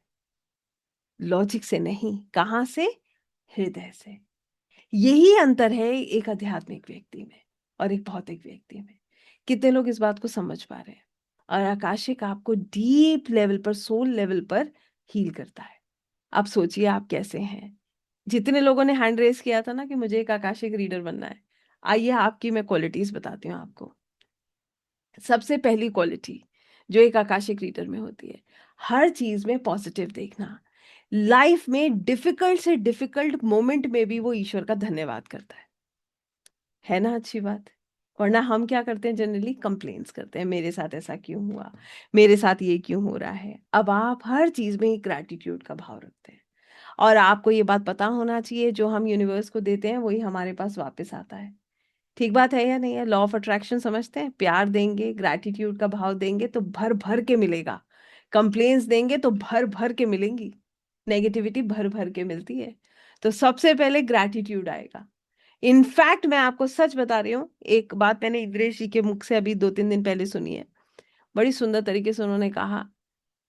लॉजिक से नहीं। कहाँ से? हृदय से। यही अंतर है एक आध्यात्मिक व्यक्ति में और एक भौतिक व्यक्ति में। कितने लोग इस बात को समझ पा रहे हैं? और आकाशिक आपको डीप लेवल पर, सोल लेवल पर हील करता है। अब सोचिए आप कैसे हैं। जितने लोगों ने हैंड रेस किया था ना कि मुझे एक आकाशिक रीडर बनना है, आइए आपकी मैं क्वालिटीज बताती हूँ आपको। सबसे पहली क्वालिटी जो एक आकाशिक रीडर में होती है, हर चीज में पॉजिटिव देखना। लाइफ में डिफिकल्ट से डिफिकल्ट मोमेंट में भी वो ईश्वर का धन्यवाद करता है ना? अच्छी बात। वरना हम क्या करते हैं? जनरली कंप्लेंट्स करते हैं, मेरे साथ ऐसा क्यों हुआ, मेरे साथ ये क्यों हो रहा है। अब आप हर चीज में एक ग्रैटिट्यूड का भाव रखते हैं, और आपको ये बात पता होना चाहिए, जो हम यूनिवर्स को देते हैं वही हमारे पास वापस आता है। ठीक बात है या नहीं है? लॉ ऑफ अट्रैक्शन समझते हैं? प्यार देंगे, ग्रैटिट्यूड का भाव देंगे, तो भर भर के मिलेगा। कंप्लेन्स देंगे तो भर भर के मिलेंगी। नेगेटिविटी भर भर के मिलती है। तो सबसे पहले ग्रैटिट्यूड आएगा। इनफैक्ट मैं आपको सच बता रही हूँ, एक बात मैंने इंद्रेश जी के मुख से अभी 2-3 दिन पहले सुनी है। बड़ी सुंदर तरीके से उन्होंने कहा,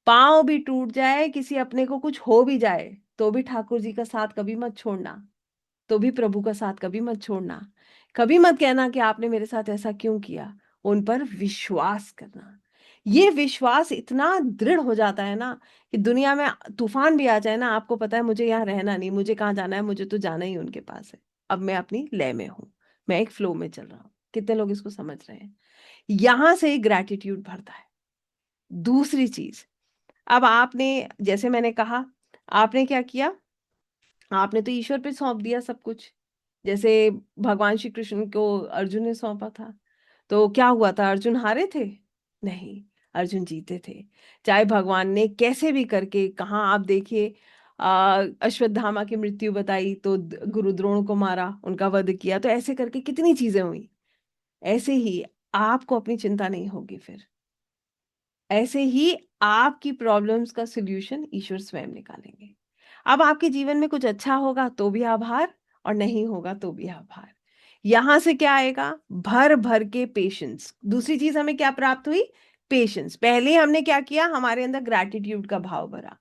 पाँव भी टूट जाए, किसी अपने को कुछ हो भी जाए, तो भी ठाकुर जी का साथ कभी मत छोड़ना, तो भी प्रभु का साथ कभी मत छोड़ना। कभी मत कहना कि आपने मेरे साथ ऐसा क्यों किया। उन पर विश्वास करना। ये विश्वास इतना दृढ़ हो जाता है ना कि दुनिया में तूफान भी आ जाए ना, आपको पता है मुझे यहाँ रहना नहीं, मुझे कहाँ जाना है, मुझे तो जाना ही उनके पास है। अब मैं अपनी लय में हूँ, मैं एक फ्लो में चल रहा हूँ। कितने लोग इसको समझ रहे हैं? यहां से ही ग्रैटिट्यूड भरता है। दूसरी चीज, अब आपने, जैसे मैंने कहा, आपने क्या किया, आपने तो ईश्वर पे सौंप दिया सब कुछ। जैसे भगवान श्री कृष्ण को अर्जुन ने सौंपा था, तो क्या हुआ था? अर्जुन हारे थे? नहीं, अर्जुन जीते थे। चाहे भगवान ने कैसे भी करके, कहाँ आप देखिए, अश्वत्थामा की मृत्यु बताई तो गुरु द्रोण को मारा, उनका वध किया, तो ऐसे करके कितनी चीजें हुई। ऐसे ही आपको अपनी चिंता नहीं होगी फिर। ऐसे ही आपकी प्रॉब्लम्स का सॉल्यूशन ईश्वर स्वयं निकालेंगे। अब आपके जीवन में कुछ अच्छा होगा तो भी आभार, और नहीं होगा तो भी आभार। यहां से क्या आएगा? भर भर के पेशेंस। दूसरी चीज हमें क्या प्राप्त हुई? पेशेंस। पहले हमने क्या किया? हमारे अंदर ग्रैटिट्यूड का भाव भरा।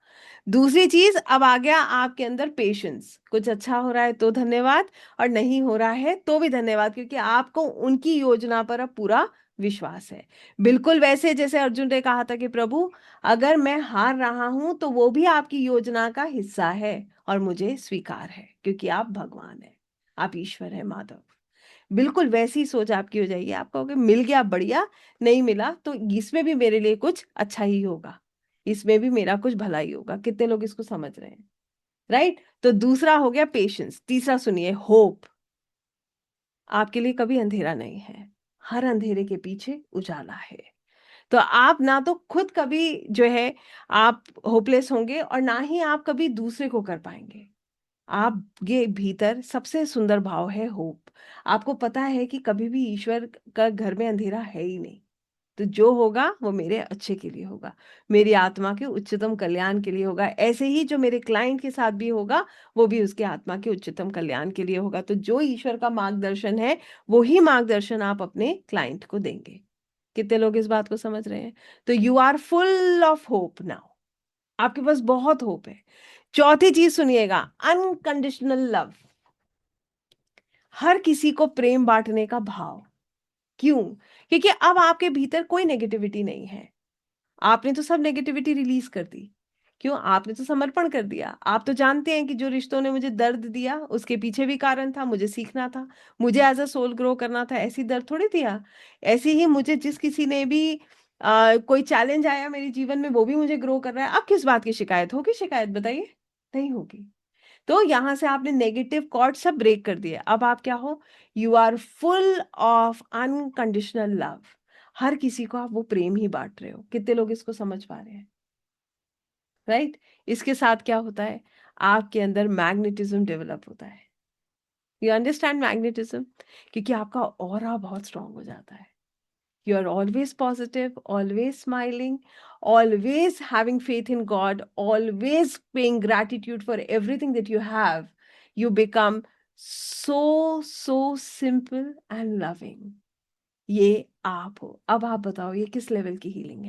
दूसरी चीज अब आ गया आपके अंदर पेशेंस। कुछ अच्छा हो रहा है तो धन्यवाद, और नहीं हो रहा है तो भी धन्यवाद, क्योंकि आपको उनकी योजना पर अब पूरा विश्वास है। बिल्कुल वैसे जैसे अर्जुन ने कहा था कि प्रभु, अगर मैं हार रहा हूं तो वो भी आपकी योजना का हिस्सा है, और मुझे स्वीकार है, क्योंकि आप भगवान हैं, आप ईश्वर हैं माधव। बिल्कुल वैसी सोच आपकी हो जाएगी। आप कहोगे मिल गया बढ़िया, नहीं मिला तो इसमें भी मेरे लिए कुछ अच्छा ही होगा, इसमें भी मेरा कुछ भला ही होगा। कितने लोग इसको समझ रहे हैं? राइट। तो दूसरा हो गया पेशेंस। तीसरा सुनिए, होप। आपके लिए कभी अंधेरा नहीं है, हर अंधेरे के पीछे उजाला है। तो आप ना तो खुद कभी जो है आप होपलेस होंगे, और ना ही आप कभी दूसरे को कर पाएंगे। आपके भीतर सबसे सुंदर भाव है होप। आपको पता है कि कभी भी ईश्वर का घर में अंधेरा है ही नहीं, तो जो होगा वो मेरे अच्छे के लिए होगा, मेरी आत्मा के उच्चतम कल्याण के लिए होगा। ऐसे ही जो मेरे क्लाइंट के साथ भी होगा, वो भी उसके आत्मा के उच्चतम कल्याण के लिए होगा। तो जो ईश्वर का मार्गदर्शन है, वो ही मार्गदर्शन आप अपने क्लाइंट को देंगे। कितने लोग इस बात को समझ रहे हैं? तो you are full of hope now, आपके पास बहुत होप है। चौथी चीज सुनिएगा, अनकंडीशनल लव। हर किसी को प्रेम बांटने का भाव। क्यों? क्योंकि अब आपके भीतर कोई नेगेटिविटी नहीं है। आपने तो सब नेगेटिविटी रिलीज कर दी। क्यों? आपने तो समर्पण कर दिया। आप तो जानते हैं कि जो रिश्तों ने मुझे दर्द दिया उसके पीछे भी कारण था, मुझे सीखना था, मुझे एज अ सोल ग्रो करना था। ऐसी दर्द थोड़ी दिया। ऐसे ही मुझे जिस किसी ने भी कोई चैलेंज आया मेरे जीवन में, वो भी मुझे ग्रो कर रहा है। अब किस बात की शिकायत होगी? शिकायत बताइए, नहीं होगी। तो यहां से आपने नेगेटिव कॉर्ड सब ब्रेक कर दिए। अब आप क्या हो? You are full of unconditional love. हर किसी को आप वो प्रेम ही बांट रहे हो। कितने लोग इसको समझ पा रहे हैं? राइट। इसके साथ क्या होता है? आपके अंदर मैग्नेटिज्म डेवलप होता है। You understand magnetism? क्योंकि आपका ऑरा बहुत स्ट्रांग हो जाता है। You are always positive, always smiling, always having faith in God, always paying gratitude for everything that you have. You become so, so simple and loving. ये आप हो। अब आप बताओ ये किस लेवल की हीलिंग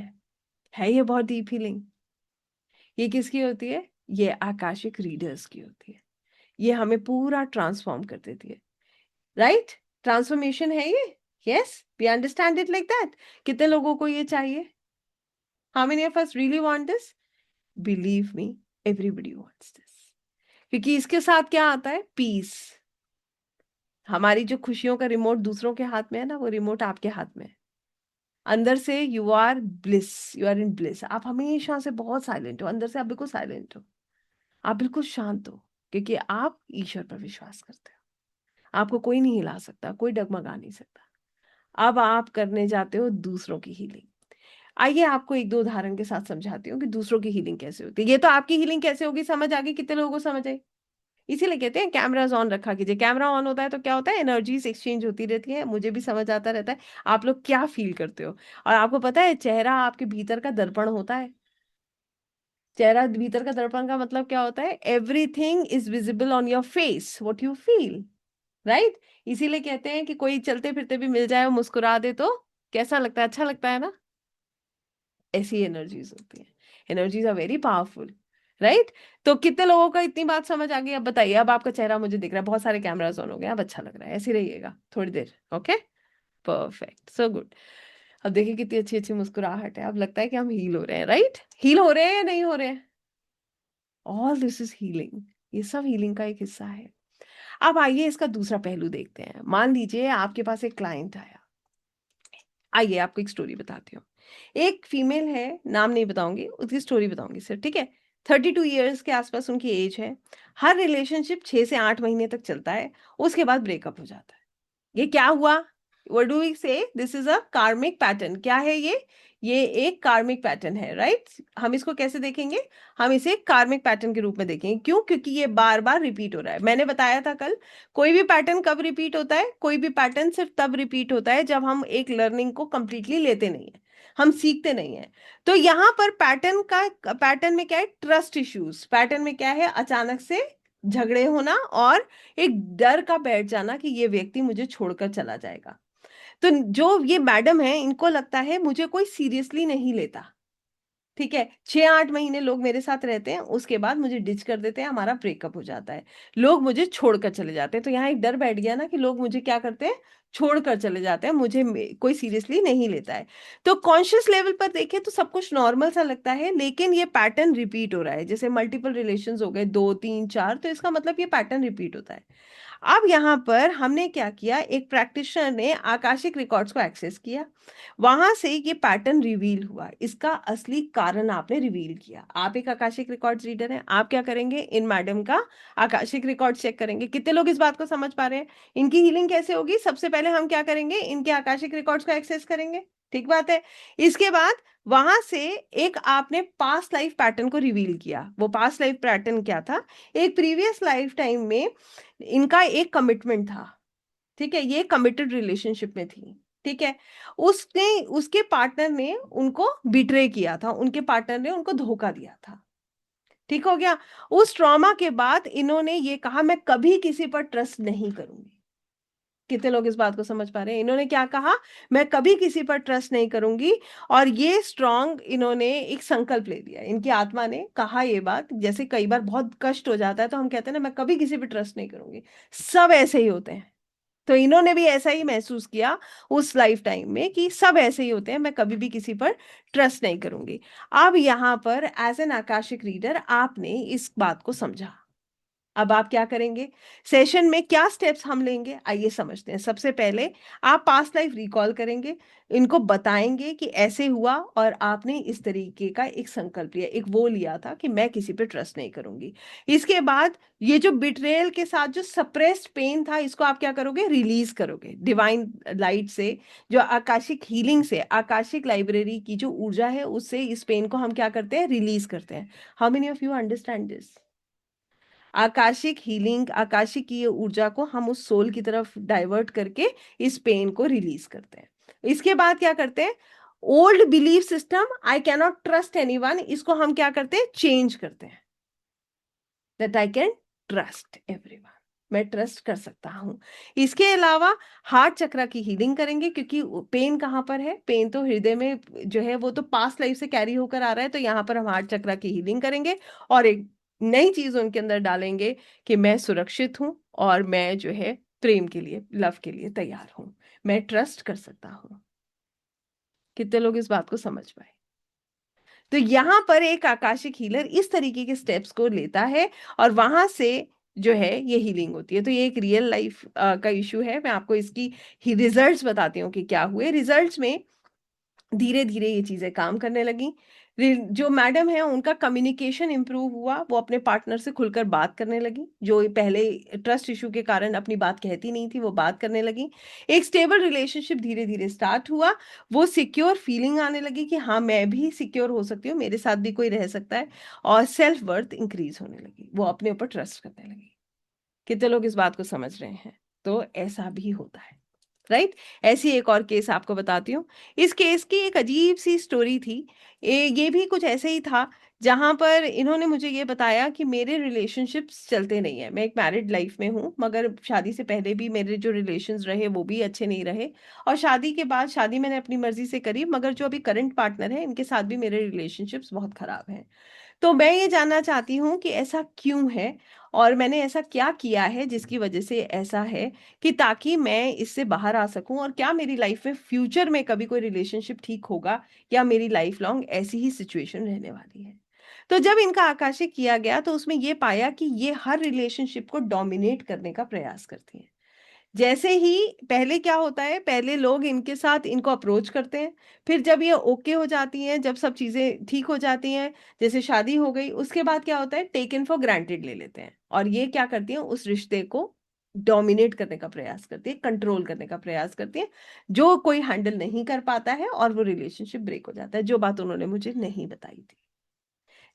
है ये बहुत डीप हीलिंग। ये किसकी होती है? ये आकाशिक रीडर्स की होती है। ये हमें पूरा ट्रांसफॉर्म कर देती है। राइट। ट्रांसफॉर्मेशन है ये। Yes, we understand it like that. कितने लोगों को ये चाहिए? How many of us really want this? Believe me, everybody wants this. क्योंकि इसके साथ क्या आता है? पीस। हमारी जो खुशियों का रिमोट दूसरों के हाथ में है ना, वो रिमोट आपके हाथ में है। अंदर से you are bliss, you are in bliss. आप हमेशा से बहुत साइलेंट हो, अंदर से आप बिल्कुल साइलेंट हो, आप बिल्कुल शांत हो, क्योंकि आप ईश्वर पर विश्वास करते हो। आपको कोई नहीं हिला सकता, कोई डगमगा नहीं सकता। अब आप करने जाते हो दूसरों की हीलिंग। आइए आपको एक दो उदाहरण के साथ समझाती हूँ कि दूसरों की हीलिंग कैसे होती है। ये तो आपकी हीलिंग कैसे होगी समझ आ गई। कितने लोगों को समझ आई? इसीलिए कहते हैं कैमराज ऑन रखा कीजिए। कैमरा ऑन होता है तो क्या होता है? एनर्जीज एक्सचेंज होती रहती है, मुझे भी समझ आता रहता है आप लोग क्या फील करते हो। और आपको पता है चेहरा आपके भीतर का दर्पण होता है। चेहरा भीतर का दर्पण का मतलब क्या होता है? Everything is visible on your face, what you feel. Right. इसीलिए कहते हैं कि कोई चलते फिरते भी मिल जाए और मुस्कुरा दे तो कैसा लगता है? अच्छा लगता है ना। ऐसी एनर्जीज होती है। Energies are very powerful. Right. तो कितने लोगों को इतनी बात समझ आ गई? अब बताइए। अब आपका चेहरा मुझे दिख रहा है, बहुत सारे कैमरास ऑन हो गए, अब अच्छा लग रहा है। ऐसे ही रहिएगा थोड़ी देर। Okay, perfect, so good. अब देखिए कितनी अच्छी अच्छी मुस्कुराहट है, अब लगता है कि हम हील हो रहे हैं, राइट? हील हो रहे हैं या नहीं हो रहे हैं? All this is healing. ये सब हीलिंग का एक हिस्सा है। अब आइए इसका दूसरा पहलू देखते हैं। मान लीजिए आपके पास एक क्लाइंट आया। आइए आपको एक स्टोरी बताती हूँ। एक फीमेल है, नाम नहीं बताऊंगी, उसकी स्टोरी बताऊंगी सर, ठीक है? 32 ईयर्स के आसपास उनकी एज है। हर रिलेशनशिप 6 से 8 महीने तक चलता है, उसके बाद ब्रेकअप हो जाता है। ये क्या हुआ? व्हाट डू वी से? दिस इज अ कार्मिक पैटर्न। क्या है ये एक कार्मिक पैटर्न है, राइट? हम इसको कैसे देखेंगे? हम इसे कार्मिक पैटर्न के रूप में देखेंगे। क्यों? क्योंकि ये बार बार रिपीट हो रहा है। मैंने बताया था कल, कोई भी पैटर्न कब रिपीट होता है? कोई भी पैटर्न सिर्फ तब रिपीट होता है जब हम एक लर्निंग को कंप्लीटली लेते नहीं है, हम सीखते नहीं है। तो यहाँ पर पैटर्न में क्या है? Trust issues. पैटर्न में क्या है? अचानक से झगड़े होना और एक डर का बैठ जाना कि ये व्यक्ति मुझे छोड़कर चला जाएगा। तो जो ये मैडम है, इनको लगता है मुझे कोई सीरियसली नहीं लेता। ठीक है, 6-8 महीने लोग मेरे साथ रहते हैं, उसके बाद मुझे डिच कर देते हैं, हमारा ब्रेकअप हो जाता है, लोग मुझे छोड़कर चले जाते हैं। तो यहाँ एक डर बैठ गया ना कि लोग मुझे क्या करते हैं? छोड़कर चले जाते हैं, मुझे कोई सीरियसली नहीं लेता है। तो कॉन्शियस लेवल पर देखें तो सब कुछ नॉर्मल सा लगता है, लेकिन ये पैटर्न रिपीट हो रहा है। जैसे मल्टीपल रिलेशंस हो गए, 2 3 4, तो इसका मतलब ये पैटर्न रिपीट होता है। अब यहाँ पर हमने क्या किया, एक प्रैक्टिशनर ने आकाशिक रिकॉर्ड्स को एक्सेस किया, वहां से ये पैटर्न रिवील हुआ, इसका असली कारण आपने रिवील किया। आप एक आकाशिक रिकॉर्ड्स रीडर हैं, आप क्या करेंगे? इन मैडम का आकाशिक रिकॉर्ड चेक करेंगे। कितने लोग इस बात को समझ पा रहे हैं? इनकी हीलिंग कैसे होगी? सबसे पहले हम क्या करेंगे? इनके आकाशिक रिकॉर्ड्स को एक्सेस करेंगे, ठीक बात है। इसके बाद वहां से एक आपने पास्ट लाइफ पैटर्न को रिवील किया। वो पास्ट लाइफ पैटर्न क्या था? एक प्रीवियस लाइफ टाइम में इनका एक कमिटमेंट था, ठीक है, ये कमिटेड रिलेशनशिप में थी, ठीक है। उसने उसके पार्टनर ने उनको बिट्रे किया था, उनके पार्टनर ने उनको धोखा दिया था, ठीक हो गया। उस ट्रॉमा के बाद इन्होंने ये कहा, मैं कभी किसी पर ट्रस्ट नहीं करूंगी। कितने लोग इस बात को समझ पा रहे हैं? इन्होंने क्या कहा? मैं कभी किसी पर ट्रस्ट नहीं करूंगी। और ये स्ट्रॉन्ग इन्होंने एक संकल्प ले लिया, इनकी आत्मा ने कहा ये बात। जैसे कई बार बहुत कष्ट हो जाता है तो हम कहते हैं ना, मैं कभी किसी पर ट्रस्ट नहीं करूंगी। सब ऐसे ही होते हैं। तो इन्होंने भी ऐसा ही महसूस किया उस लाइफ टाइम में कि सब ऐसे ही होते हैं, मैं कभी भी किसी पर ट्रस्ट नहीं करूंगी। अब यहाँ पर एज एन आकाशिक रीडर आपने इस बात को समझा। अब आप क्या करेंगे? सेशन में क्या स्टेप्स हम लेंगे, आइए समझते हैं। सबसे पहले आप पास्ट लाइफ रिकॉल करेंगे, इनको बताएंगे कि ऐसे हुआ और आपने इस तरीके का एक संकल्प लिया, एक वो लिया था कि मैं किसी पे ट्रस्ट नहीं करूंगी। इसके बाद ये जो बिट्रेयल के साथ जो सप्रेस्ड पेन था, इसको आप क्या करोगे? रिलीज करोगे डिवाइन लाइट से, जो आकाशिक हीलिंग से, आकाशिक लाइब्रेरी की जो ऊर्जा है उससे इस पेन को हम क्या करते हैं? रिलीज करते हैं। How many of you understand this? Akashic healing, Akashic की ये ऊर्जा को हम उस सोल की तरफ डाइवर्ट करके इस पेन को रिलीज करते हैं। इसके बाद क्या करते हैं? Old belief system, I cannot trust anyone, इसको हम क्या करते हैं? चेंज करते हैं। That I can trust everyone, मैं ट्रस्ट कर सकता हूं। इसके अलावा हार्ट चक्रा की हीलिंग करेंगे, क्योंकि पेन कहाँ पर है? पेन तो हृदय में जो है वो तो पास्ट लाइफ से कैरी होकर आ रहा है। तो यहाँ पर हम हार्ट चक्रा की हीलिंग करेंगे और एक नई चीज उनके अंदर डालेंगे कि मैं सुरक्षित हूं और मैं जो है प्रेम के लिए, लव के लिए तैयार हूं, मैं ट्रस्ट कर सकता हूं। कितने लोग इस बात को समझ पाए? तो यहाँ पर एक आकाशिक हीलर इस तरीके के स्टेप्स को लेता है और वहां से जो है ये हीलिंग होती है। तो ये एक रियल लाइफ का इशू है। मैं आपको इसकी ही रिजल्ट्स बताती हूँ कि क्या हुए। रिजल्ट्स में धीरे धीरे ये चीजें काम करने लगी। जो मैडम है उनका कम्युनिकेशन इंप्रूव हुआ, वो अपने पार्टनर से खुलकर बात करने लगी, जो पहले ट्रस्ट इशू के कारण अपनी बात कहती नहीं थी, वो बात करने लगी। एक स्टेबल रिलेशनशिप धीरे धीरे स्टार्ट हुआ। वो सिक्योर फीलिंग आने लगी कि हाँ मैं भी सिक्योर हो सकती हूँ, मेरे साथ भी कोई रह सकता है। और सेल्फ वर्थ इंक्रीज होने लगी, वो अपने ऊपर ट्रस्ट करने लगी। कितने लोग इस बात को समझ रहे हैं? तो ऐसा भी होता है, राइट? ऐसी एक और केस आपको बताती हूँ। इस केस की एक अजीब सी स्टोरी थी। ये भी कुछ ऐसे ही था, जहां पर इन्होंने मुझे ये बताया कि मेरे रिलेशनशिप्स चलते नहीं है। मैं एक मैरिड लाइफ में हूँ, मगर शादी से पहले भी मेरे जो रिलेशंस रहे वो भी अच्छे नहीं रहे। और शादी के बाद, शादी मैंने अपनी मर्जी से करी, मगर जो अभी करंट पार्टनर है इनके साथ भी मेरे रिलेशनशिप्स बहुत खराब हैं। तो मैं ये जानना चाहती हूँ कि ऐसा क्यों है, और मैंने ऐसा क्या किया है जिसकी वजह से ऐसा है, कि ताकि मैं इससे बाहर आ सकूं, और क्या मेरी लाइफ में फ्यूचर में कभी कोई रिलेशनशिप ठीक होगा, या मेरी लाइफ लॉन्ग ऐसी ही सिचुएशन रहने वाली है। तो जब इनका आकाशिक किया गया तो उसमें ये पाया कि ये हर रिलेशनशिप को डोमिनेट करने का प्रयास करती हैं। जैसे ही पहले क्या होता है, पहले लोग इनके साथ इनको अप्रोच करते हैं, फिर जब ये ओके हो जाती हैं, जब सब चीज़ें ठीक हो जाती हैं, जैसे शादी हो गई, उसके बाद क्या होता है, टेकन फॉर ग्रांटेड ले लेते हैं, और ये क्या करती हैं, उस रिश्ते को डोमिनेट करने का प्रयास करती है, कंट्रोल करने का प्रयास करती है, जो कोई हैंडल नहीं कर पाता है, और वो रिलेशनशिप ब्रेक हो जाता है, जो बात उन्होंने मुझे नहीं बताई थी।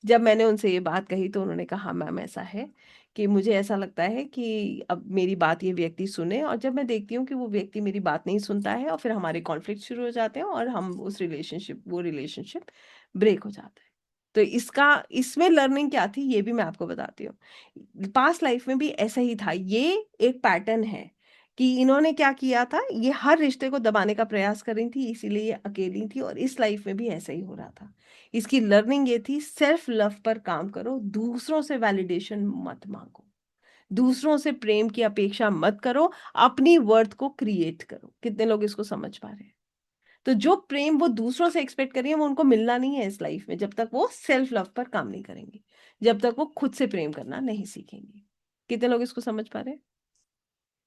जब मैंने उनसे ये बात कही तो उन्होंने कहा, "हाँ, मैम, ऐसा है कि मुझे ऐसा लगता है कि अब मेरी बात ये व्यक्ति सुने, और जब मैं देखती हूँ कि वो व्यक्ति मेरी बात नहीं सुनता है, और फिर हमारे कॉन्फ्लिक्ट शुरू हो जाते हैं, और हम उस रिलेशनशिप ब्रेक हो जाता है। तो इसका इसमें लर्निंग क्या थी, ये भी मैं आपको बताती हूँ। पास्ट लाइफ में भी ऐसा ही था। ये एक पैटर्न है कि इन्होंने क्या किया था, ये हर रिश्ते को दबाने का प्रयास कर रही थी, इसीलिए ये अकेली थी, और इस लाइफ में भी ऐसा ही हो रहा था। इसकी लर्निंग ये थी, सेल्फ लव पर काम करो, दूसरों से वैलिडेशन मत मांगो, दूसरों से प्रेम की अपेक्षा मत करो, अपनी वर्थ को क्रिएट करो। कितने लोग इसको समझ पा रहे हैं? तो जो प्रेम वो दूसरों से एक्सपेक्ट करेंगे, वो उनको मिलना नहीं है इस लाइफ में, जब तक वो सेल्फ लव पर काम नहीं करेंगे, जब तक वो खुद से प्रेम करना नहीं सीखेंगे। कितने लोग इसको समझ पा रहे हैं?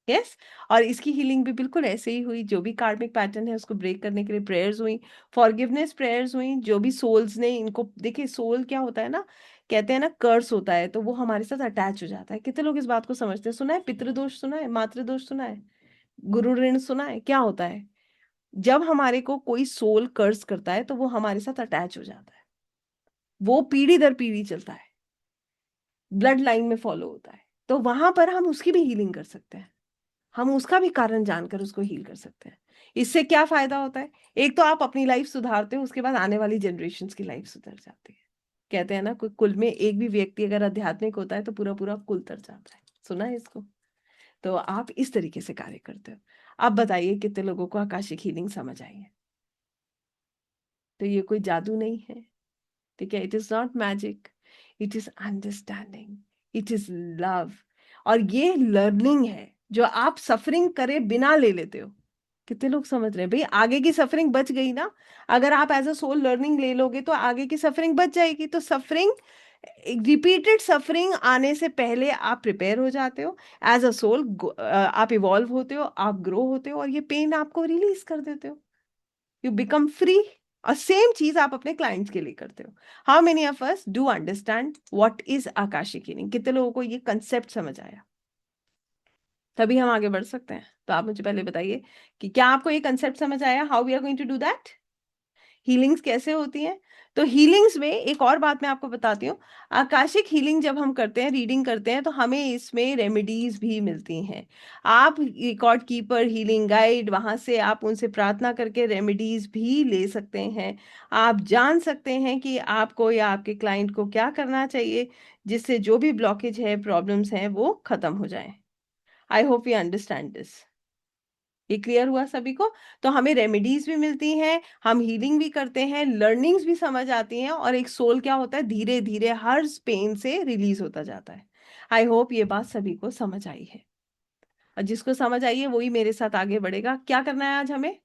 यस। और इसकी हीलिंग भी बिल्कुल ऐसे ही हुई। जो भी कार्मिक पैटर्न है उसको ब्रेक करने के लिए प्रेयर्स हुई, फॉरगिवनेस प्रेयर्स हुई। जो भी सोल्स ने इनको, देखिए सोल क्या होता है ना, कहते हैं ना कर्स होता है, तो वो हमारे साथ अटैच हो जाता है। कितने लोग इस बात को समझते हैं? सुना है पितृदोष, सुना है मातृदोष, सुना है गुरु ऋण, सुना है? क्या होता है, जब हमारे को कोई सोल कर्स करता है तो वो हमारे साथ अटैच हो जाता है, वो पीढ़ी दर पीढ़ी चलता है, ब्लड लाइन में फॉलो होता है। तो वहां पर हम उसकी भी हीलिंग कर सकते हैं, हम उसका भी कारण जानकर उसको हील कर सकते हैं। इससे क्या फायदा होता है? एक तो आप अपनी लाइफ सुधारते हो, उसके बाद आने वाली जनरेशन्स की लाइफ सुधर जाती है। कहते हैं ना, कोई कुल में एक भी व्यक्ति अगर आध्यात्मिक होता है तो पूरा पूरा कुल तर जाता है। सुना है इसको? तो आप इस तरीके से कार्य करते हो। आप बताइए कितने लोगों को आकाशिक हीलिंग समझ आई है? तो ये कोई जादू नहीं है, ठीक है? It is not magic, it is understanding, it is love, और ये लर्निंग है जो आप सफरिंग करे बिना ले लेते हो। कितने लोग समझ रहे हैं भाई? आगे की सफरिंग बच गई ना, अगर आप एज अ सोल लर्निंग ले लोगे तो आगे की सफरिंग बच जाएगी। तो सफरिंग, रिपीटेड सफरिंग आने से पहले आप प्रिपेयर हो जाते हो एज अ सोल, आप इवॉल्व होते हो, आप ग्रो होते हो, और ये पेन आपको रिलीज कर देते हो, यू बिकम फ्री। और सेम चीज आप अपने क्लाइंट्स के लिए करते हो। How many of us do understand what is Akashic healing? कितने लोगों को ये कंसेप्ट समझ आया? तभी हम आगे बढ़ सकते हैं। तो आप मुझे पहले बताइए कि क्या आपको ये कंसेप्ट समझ आया, how we are going to do that, healings कैसे होती हैं? तो हीलिंग्स में एक और बात मैं आपको बताती हूँ। आकाशिक हीलिंग जब हम करते हैं, रीडिंग करते हैं, तो हमें इसमें रेमेडीज भी मिलती हैं। आप रिकॉर्ड कीपर, हीलिंग गाइड, वहाँ से आप उनसे प्रार्थना करके रेमेडीज भी ले सकते हैं। आप जान सकते हैं कि आपको या आपके क्लाइंट को क्या करना चाहिए, जिससे जो भी ब्लॉकेज है, प्रॉब्लम्स हैं, वो खत्म हो जाए। I hope you understand this. ये क्लियर हुआ सभी को? तो हमें रेमेडीज भी मिलती हैं, हम हीलिंग भी करते हैं, लर्निंग्स भी समझ आती हैं, और एक सोल क्या होता है, धीरे धीरे हर पेन से रिलीज होता जाता है। आई होप ये बात सभी को समझ आई है, और जिसको समझ आई है वही मेरे साथ आगे बढ़ेगा। क्या करना है आज हमें?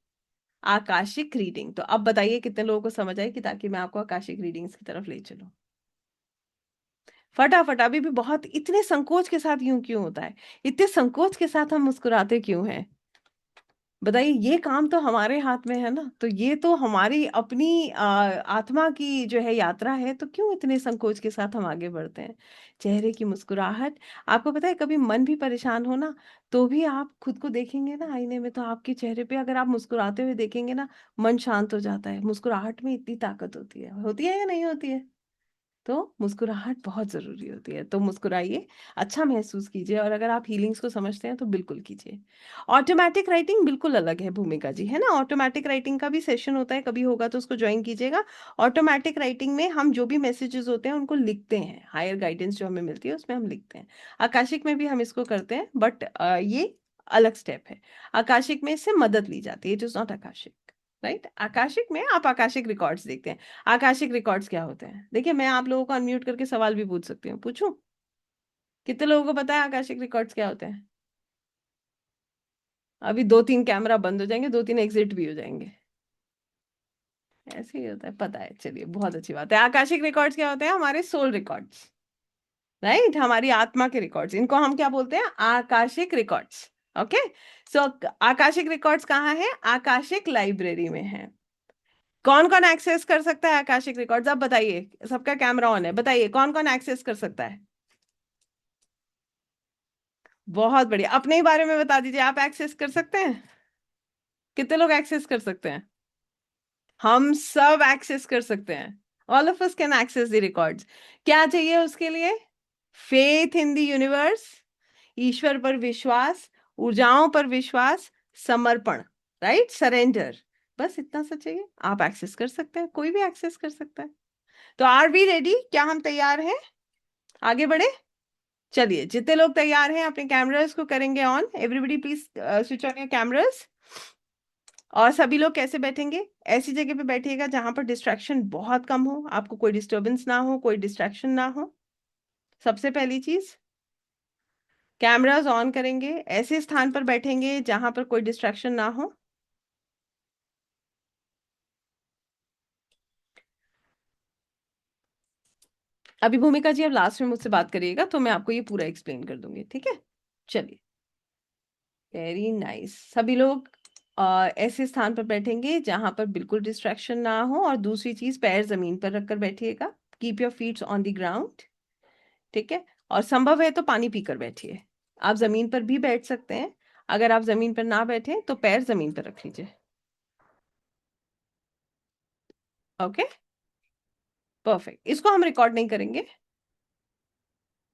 Akashic reading. तो अब बताइए कितने लोगों को समझ आई, कि ताकि मैं आपको आकाशिक रीडिंग्स की तरफ ले चलूं। फटाफट, अभी भी बहुत, इतने संकोच के साथ यूं क्यों होता है? इतने संकोच के साथ हम मुस्कुराते क्यों हैं? बताइए, ये काम तो हमारे हाथ में है ना, तो ये तो हमारी अपनी आत्मा की जो है यात्रा है, तो क्यों इतने संकोच के साथ हम आगे बढ़ते हैं? चेहरे की मुस्कुराहट, आपको पता है कभी मन भी परेशान हो ना, तो भी आप खुद को देखेंगे ना आईने में, तो आपके चेहरे पे अगर आप मुस्कुराते हुए देखेंगे ना, मन शांत हो जाता है। मुस्कुराहट में इतनी ताकत होती है या नहीं होती है? तो मुस्कुराहट बहुत ज़रूरी होती है, तो मुस्कुराइए, अच्छा महसूस कीजिए, और अगर आप हीलिंग्स को समझते हैं तो बिल्कुल कीजिए। ऑटोमैटिक राइटिंग बिल्कुल अलग है भूमिका जी, है ना? ऑटोमैटिक राइटिंग का भी सेशन होता है, कभी होगा तो उसको जॉइन कीजिएगा। ऑटोमैटिक राइटिंग में हम जो भी मैसेजेस होते हैं उनको लिखते हैं, हायर गाइडेंस जो हमें मिलती है उसमें हम लिखते हैं। आकाशिक में भी हम इसको करते हैं, बट ये अलग स्टेप है। आकाशिक में इससे मदद ली जाती है, it is not Akashic. Right. Akashic में आप आकाशिक रिकॉर्ड्स देखते हैं। आकाशिक रिकॉर्ड्स क्या होते हैं? देखिए, मैं आप लोगों को अनम्यूट करके सवाल भी पूछ सकती हूँ, पूछूं? कितने लोगों को पता है आकाशिक रिकॉर्ड्स क्या होते हैं? अभी दो तीन कैमरा बंद हो जाएंगे, दो तीन एग्जिट भी हो जाएंगे। ऐसे ही होता है, पता है। चलिए, बहुत अच्छी बात है। आकाशिक रिकॉर्ड्स क्या होते हैं? हमारे सोल रिकॉर्ड्स, राइट, हमारी आत्मा के रिकॉर्ड्स। इनको हम क्या बोलते हैं? Akashic records. ओके। सो आकाशिक रिकॉर्ड्स कहाँ है? आकाशिक लाइब्रेरी में है। कौन कौन एक्सेस कर सकता है आकाशिक रिकॉर्ड्स? अब बताइए, सबका कैमरा ऑन है, बताइए कौन कौन एक्सेस कर सकता है? बहुत बढ़िया, अपने ही बारे में बता दीजिए, आप एक्सेस कर सकते हैं? कितने लोग एक्सेस कर सकते हैं? हम सब एक्सेस कर सकते हैं। All of us can access the records. क्या चाहिए उसके लिए? फेथ इन द यूनिवर्स, ईश्वर पर विश्वास, ऊर्जाओं पर विश्वास, समर्पण, राइट, सरेंडर। बस इतना सा चाहिए, आप एक्सेस कर सकते हैं, कोई भी एक्सेस कर सकता है। तो आर वी रेडी? क्या हम तैयार हैं? आगे बढ़े। चलिए, जितने लोग तैयार हैं अपने कैमरास को करेंगे on. Everybody please switch on your cameras. और सभी लोग कैसे बैठेंगे? ऐसी जगह पे बैठिएगा जहां पर डिस्ट्रैक्शन बहुत कम हो, आपको कोई डिस्टरबेंस ना हो, कोई डिस्ट्रैक्शन ना हो। सबसे पहली चीज, कैमरास ऑन करेंगे, ऐसे स्थान पर बैठेंगे जहां पर कोई डिस्ट्रैक्शन ना हो। अभी भूमिका जी, अब लास्ट में मुझसे बात करिएगा तो मैं आपको ये पूरा एक्सप्लेन कर दूंगी, ठीक है? चलिए, वेरी नाइस। सभी लोग ऐसे स्थान पर बैठेंगे जहां पर बिल्कुल डिस्ट्रैक्शन ना हो। और दूसरी चीज, पैर जमीन पर रखकर बैठिएगा। Keep your feets on the ground, ठीक है? और संभव है तो पानी पीकर बैठिए। आप जमीन पर भी बैठ सकते हैं। अगर आप जमीन पर ना बैठे तो पैर जमीन पर रख लीजिए। Okay, perfect. इसको हम रिकॉर्ड नहीं करेंगे,